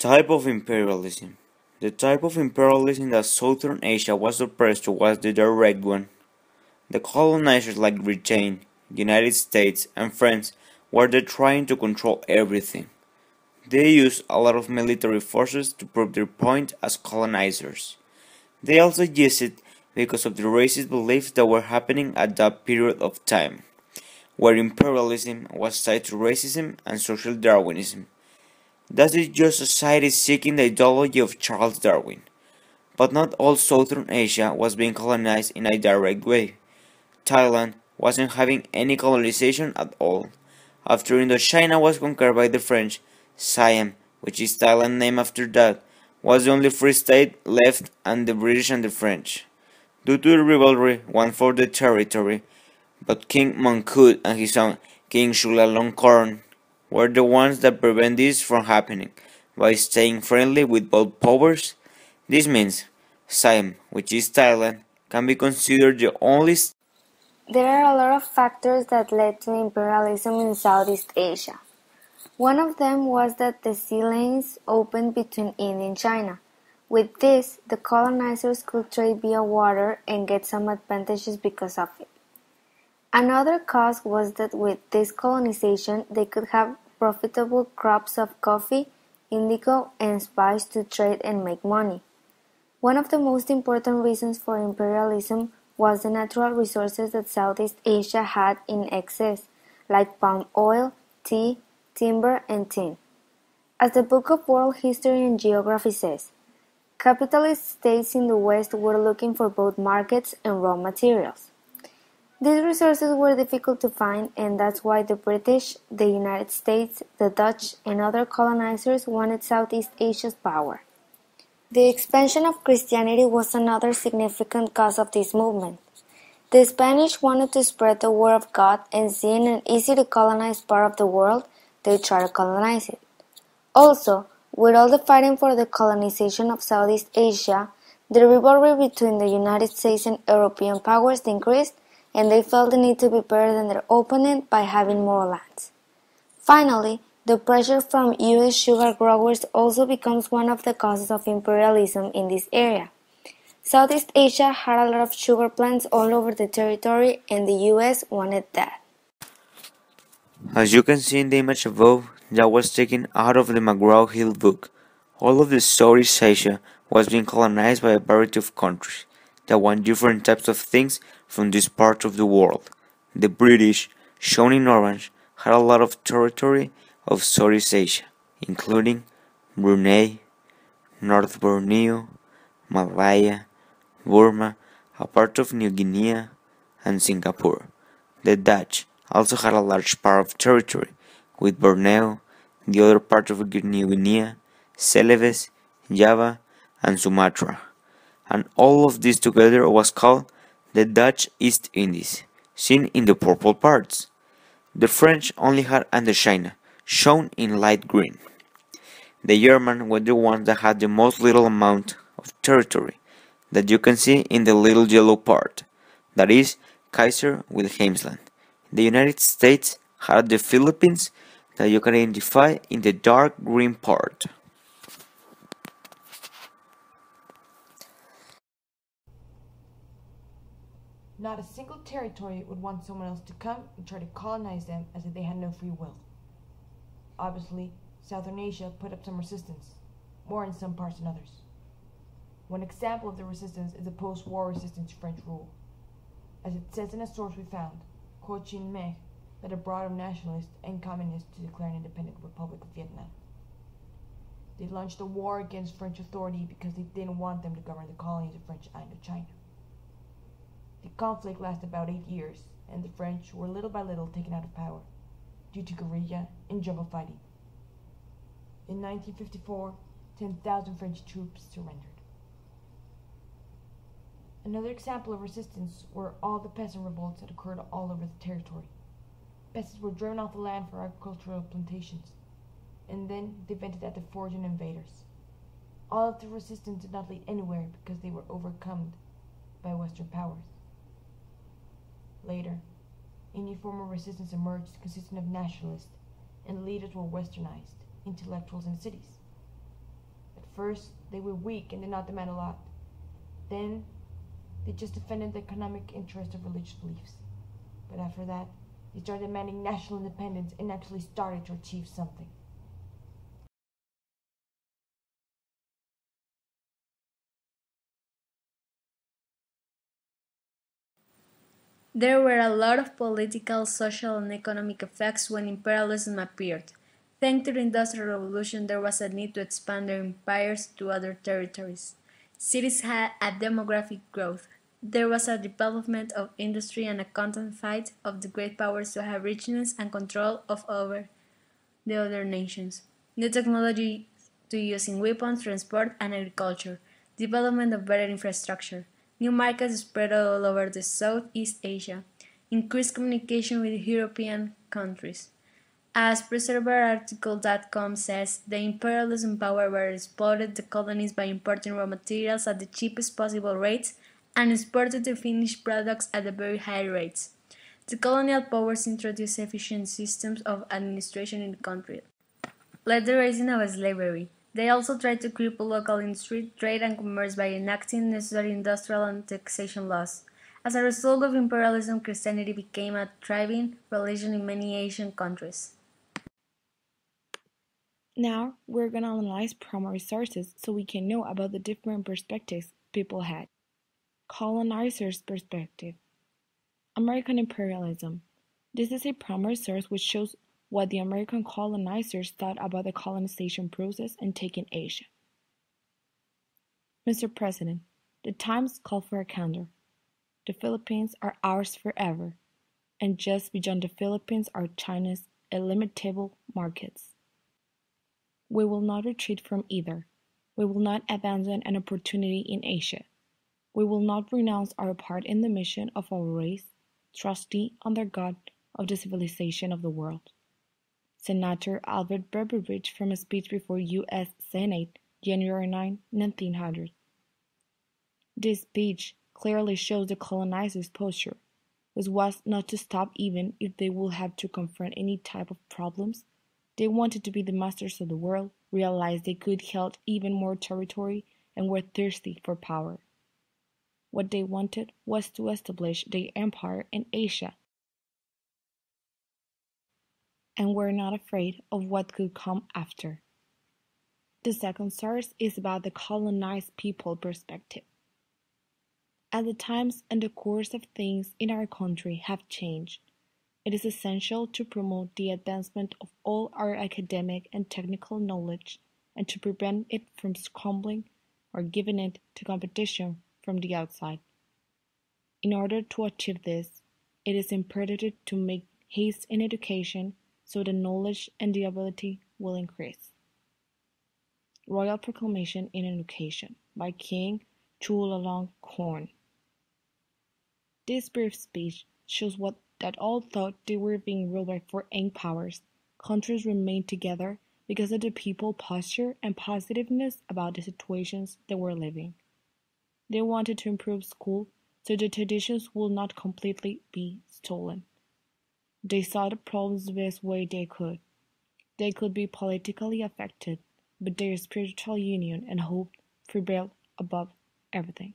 Type of imperialism. The type of imperialism that Southern Asia was suppressed to was the direct one. The colonizers like Britain, United States, and France were there trying to control everything. They used a lot of military forces to prove their point as colonizers. They also used it because of the racist beliefs that were happening at that period of time, where imperialism was tied to racism and social Darwinism. That is just society seeking the ideology of Charles Darwin. But not all Southern Asia was being colonized in a direct way. Thailand wasn't having any colonization at all. After Indochina was conquered by the French, Siam, which is Thailand's name after that, was the only free state left, and the British and the French. Due to the rivalry won for the territory, but King Mongkut and his son King Chulalongkorn were the ones that prevent this from happening by staying friendly with both powers. This means Siam, which is Thailand, can be considered the only There are a lot of factors that led to imperialism in Southeast Asia. One of them was that the sea lanes opened between India and China. With this, the colonizers could trade via water and get some advantages because of it. Another cause was that with this colonization, they could have profitable crops of coffee, indigo, and spice to trade and make money. One of the most important reasons for imperialism was the natural resources that Southeast Asia had in excess, like palm oil, tea, timber, and tin. As the Book of World History and Geography says, capitalist states in the West were looking for both markets and raw materials. These resources were difficult to find, and that's why the British, the United States, the Dutch, and other colonizers wanted Southeast Asia's power. The expansion of Christianity was another significant cause of this movement. The Spanish wanted to spread the word of God, and seeing an easy to colonize part of the world, they tried to colonize it. Also, with all the fighting for the colonization of Southeast Asia, the rivalry between the United States and European powers increased, and they felt the need to be better than their opponent by having more lands. Finally, the pressure from U.S. sugar growers also becomes one of the causes of imperialism in this area. Southeast Asia had a lot of sugar plants all over the territory, and the U.S. wanted that. As you can see in the image above, that was taken out of the McGraw-Hill book. All of the Southeast Asia was being colonized by a variety of countries that want different types of things from this part of the world. The British, shown in orange, had a lot of territory of Southeast Asia, including Brunei, North Borneo, Malaya, Burma, a part of New Guinea, and Singapore. The Dutch also had a large part of territory, with Borneo, the other part of New Guinea, Celebes, Java, and Sumatra. And all of this together was called the Dutch East Indies, seen in the purple parts. The French only had Indochina, shown in light green. The Germans were the ones that had the most little amount of territory, that you can see in the little yellow part, that is Kaiser Wilhelmsland. The United States had the Philippines, that you can identify in the dark green part. Not a single territory would want someone else to come and try to colonize them as if they had no free will. Obviously, Southern Asia put up some resistance, more in some parts than others. One example of the resistance is the post-war resistance to French rule. As it says in a source we found, Ho Chi Minh led a broad of nationalists and communists to declare an independent Republic of Vietnam. They launched a war against French authority because they didn't want them to govern the colonies of French Indochina. The conflict lasted about 8 years, and the French were little by little taken out of power, due to guerrilla and jungle fighting. In 1954, 10,000 French troops surrendered. Another example of resistance were all the peasant revolts that occurred all over the territory. Peasants were driven off the land for agricultural plantations, and then they vented at the foreign invaders. All of the resistance did not lead anywhere because they were overcome by Western powers. Later, a new form of resistance emerged consisting of nationalists, and leaders were westernized, intellectuals in the cities. First, they were weak and did not demand a lot. Then, they just defended the economic interest of religious beliefs. But after that, they started demanding national independence and actually started to achieve something. There were a lot of political, social, and economic effects when imperialism appeared. Thanks to the Industrial Revolution, there was a need to expand their empires to other territories. Cities had a demographic growth. There was a development of industry and a constant fight of the great powers to have richness and control over the other nations. New technology to use in weapons, transport, and agriculture. Development of better infrastructure. New markets spread all over the Southeast Asia. Increased communication with European countries. As PreserverArticle.com says, the imperialism power were exploited the colonies by importing raw materials at the cheapest possible rates and exported the finished products at very high rates. The colonial powers introduced efficient systems of administration in the country, led the raising of slavery. They also tried to cripple local industry, trade, and commerce by enacting necessary industrial and taxation laws. As a result of imperialism, Christianity became a thriving religion in many Asian countries. Now, we're going to analyze primary sources so we can know about the different perspectives people had. Colonizers' perspective. American imperialism. This is a primary source which shows what the American colonizers thought about the colonization process and taking Asia. Mr. President, the times call for a candor. The Philippines are ours forever, and just beyond the Philippines are China's illimitable markets. We will not retreat from either. We will not abandon an opportunity in Asia. We will not renounce our part in the mission of our race, trustee under God of the civilization of the world. Senator Albert Beveridge from a speech before U.S. Senate, January 9, 1900. This speech clearly shows the colonizers' posture, which was not to stop even if they would have to confront any type of problems. They wanted to be the masters of the world, realized they could hold even more territory, and were thirsty for power. What they wanted was to establish their empire in Asia, and were not afraid of what could come after. The second source is about the colonized people perspective. As the times and the course of things in our country have changed, it is essential to promote the advancement of all our academic and technical knowledge and to prevent it from crumbling or giving it to competition from the outside. In order to achieve this, it is imperative to make haste in education so the knowledge and the ability will increase. Royal Proclamation in Education by King Chulalongkorn. This brief speech shows that although they were being ruled by foreign powers, countries remained together because of the people's posture and positiveness about the situations they were living. They wanted to improve school so the traditions would not completely be stolen. They saw the problems the best way they could. They could be politically affected, but their spiritual union and hope prevailed above everything.